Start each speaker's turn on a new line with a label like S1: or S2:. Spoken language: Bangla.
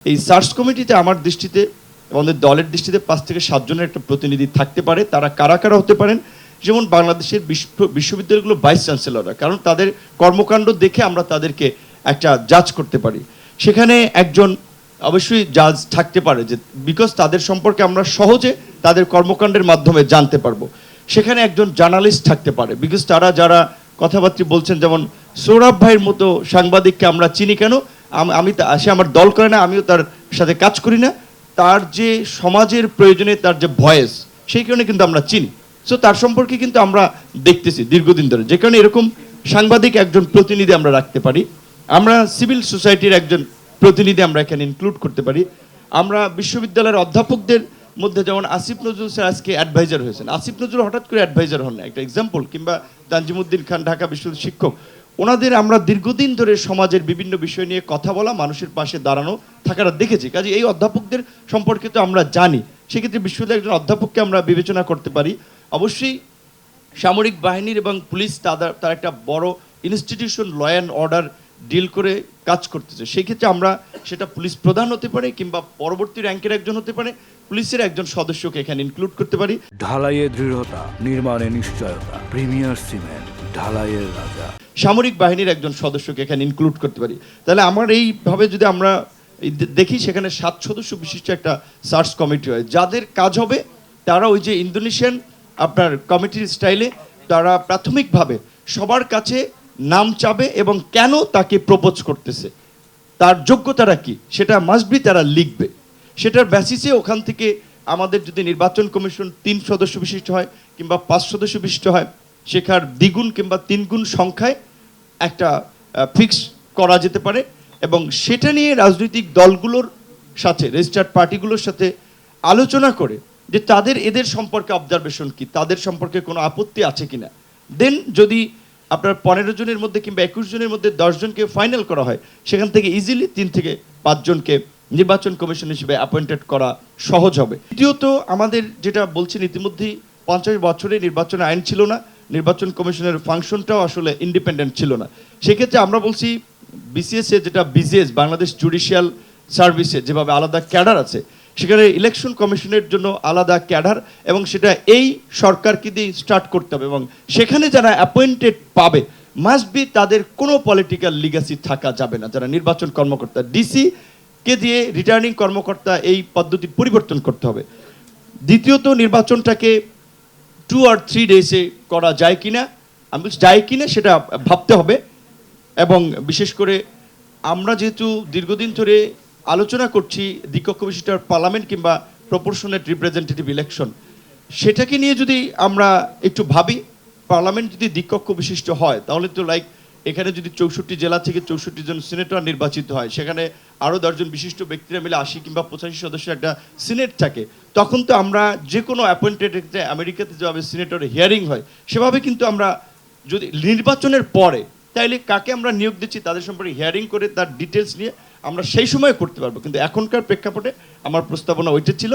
S1: এই সার্চ কমিটিতে আমার দৃষ্টিতে আমাদের দলের দৃষ্টিতে 5 থেকে 7 জনের একটা প্রতিনিধি থাকতে পারে। তারা কারা কারা হতে পারেন? যেমন বাংলাদেশের বিশ্ববিদ্যালয়গুলো ভাইস চ্যান্সেলররা, কারণ তাদের কর্মকাণ্ড দেখে আমরা তাদেরকে একটা জাজ করতে পারি। সেখানে একজন অবশ্যই জাজ থাকতে পারে, যে বিকজ তাদের সম্পর্কে আমরা সহজে তাদের কর্মকাণ্ডের মাধ্যমে জানতে পারবো। সেখানে একজন জার্নালিস্ট থাকতে পারে, বিকজ তারা যারা কথাবার্তা বলছেন, যেমন সৌরভ ভাইয়ের মতো সাংবাদিককে আমরা চিনি কেন? সে আমার দল করে না, আমিও তার সাথে কাজ করি না, তার যে সমাজের প্রয়োজনে তার যে ভয়েস, সেই কারণে কিন্তু আমরা চিনি। সো তার সম্পর্কে কিন্তু আমরা দেখতেছি দীর্ঘদিন ধরে, যে কারণে এরকম সাংবাদিক একজন প্রতিনিধি আমরা রাখতে পারি। আমরা সিভিল সোসাইটির একজন প্রতিনিধি আমরা এখানে ইনক্লুড করতে পারি। আমরা বিশ্ববিদ্যালয়ের অধ্যাপকদের মধ্যে যেমন আসিফ নজরুল স্যার আজকে অ্যাডভাইজার হয়েছেন। আসিফ নজরুল হঠাৎ করে অ্যাডভাইজার হন না, একটা এক্সাম্পল। কিংবা তানজিমুদ্দিন খান ঢাকা বিশ্ববিদ্যালয়ের শিক্ষক, ওনাদের আমরা দীর্ঘদিন ধরে সমাজের বিভিন্ন বিষয় নিয়ে কথা বলা, মানুষের পাশে দাঁড়ানো থাকাটা দেখেছি। কাজে এই অধ্যাপকদের সম্পর্কে তো আমরা জানি, সেক্ষেত্রে বিশ্ববিদ্যালয়ের একজন অধ্যাপককে আমরা বিবেচনা করতে পারি। অবশ্যই সামরিক বাহিনীর এবং পুলিশ তার একটা বড় institution, law and order deal করে কাজ করতেছে। সেই ক্ষেত্রে আমরা সেটা পুলিশ প্রধান হতে পারে, কিংবা পরবর্তী র্যাঙ্কের একজন হতে পারে, পুলিশের একজন সদস্যকে এখানে ইনক্লুড করতে পারি।
S2: ঢালাইয়ে দৃঢ়তা, নির্মাণে নিশ্চয়তা, প্রিমিয়ার সিমেন্ট, ঢালাইয়ের রাজা।
S1: সামরিক বাহিনীর একজন সদস্যকে এখানে ইনক্লুড করতে পারি। তাহলে আমার এইভাবে যদি আমরা দেখি, সেখানে 7 সদস্য বিশিষ্ট একটা সার্চ কমিটি হয়, যাদের কাজ হবে তারা ওই যে ইন্দোনেশিয়ান আপনার কমিটির স্টাইলে তারা প্রাথমিকভাবে সবার কাছে নাম চাবে এবং কেন তাকে প্রপোজ করতেছে, তার যোগ্যতাটা কি, সেটা মাস্ট বি তারা লিখবে। সেটার বেসিসে ওখান থেকে আমাদের যদি নির্বাচন কমিশন 3 সদস্য বিশিষ্ট হয় কিংবা 5 সদস্য বিশিষ্ট হয়, শেখার দ্বিগুণ কিংবা 3 গুণ সংখ্যায় একটা ফিক্স করা যেতে পারে। এবং সেটা নিয়ে রাজনৈতিক দলগুলোর সাথে, রেজিস্টার্ড পার্টিগুলোর সাথে আলোচনা করে যে এদের সম্পর্কে অবজারভেশন কি, তাদের সম্পর্কে কোনো আপত্তি আছে কিনা। দেন যদি আপনার 15 জনের মধ্যে কিংবা 21 জনের মধ্যে 10 জনকে ফাইনাল করা হয়, সেখান থেকে ইজিলি 3 থেকে 5 জনকে নির্বাচন কমিশন হিসেবে অ্যাপয়েন্টেড করা সহজ হবে। দ্বিতীয়ত, আমাদের যেটা বলছেন, ইতিমধ্যেই 50 বছরে নির্বাচন আইন ছিল না, নির্বাচন কমিশনের ফাংশনটাও আসলে ইন্ডিপেন্ডেন্ট ছিল না। সেক্ষেত্রে আমরা বলছি বিসিএস এ, যেটা বিজিএস, বাংলাদেশ জুডিশিয়াল সার্ভিসে যেভাবে আলাদা ক্যাডার আছে, সেখানে ইলেকশন কমিশনের জন্য আলাদা ক্যাডার, এবং সেটা এই সরকারকে দিয়ে স্টার্ট করতে হবে। এবং সেখানে যারা অ্যাপয়েন্টেড পাবে মাস্ট বি তাদের কোনো পলিটিক্যাল লিগাসি থাকা যাবে না। যারা নির্বাচন কর্মকর্তা, ডিসি কে দিয়ে রিটার্নিং কর্মকর্তা, এই পদ্ধতি পরিবর্তন করতে হবে। দ্বিতীয়ত, নির্বাচনটাকে 2 or 3 ডেজে করা যায় কিনা, আমি বলছি যায় কিনা সেটা ভাবতে হবে। এবং বিশেষ করে আমরা যেহেতু দীর্ঘদিন ধরে আলোচনা করছি দ্বিকক্ষ বিশিষ্ট পার্লামেন্ট কিংবা প্রপোর্শনেট রিপ্রেজেন্টেটিভ ইলেকশন, সেটাকে নিয়ে যদি আমরা একটু ভাবি, পার্লামেন্ট যদি দ্বিকক্ষ বিশিষ্ট হয়, তাহলে তো লাইক এখানে যদি 64 জেলা থেকে 64 জন সিনেটর নির্বাচিত হয়, সেখানে আরও 10 জন বিশিষ্ট ব্যক্তিরা মিলে 80 কিংবা 85 সদস্যের একটা সিনেট থাকে, তখন তো আমরা যে কোনো অ্যাপয়েন্টেড, আমেরিকাতে যেভাবে সিনেটর হিয়ারিং হয়, সেভাবে কিন্তু আমরা যদি নির্বাচনের পরে, তাইলে কাকে আমরা নিয়োগ দিচ্ছি তাদের সম্পর্কে হিয়ারিং করে তার ডিটেলস নিয়ে আমরা সেই সময় করতে পারবো। কিন্তু এখনকার প্রেক্ষাপটে আমার প্রস্তাবনা ওইটা ছিল।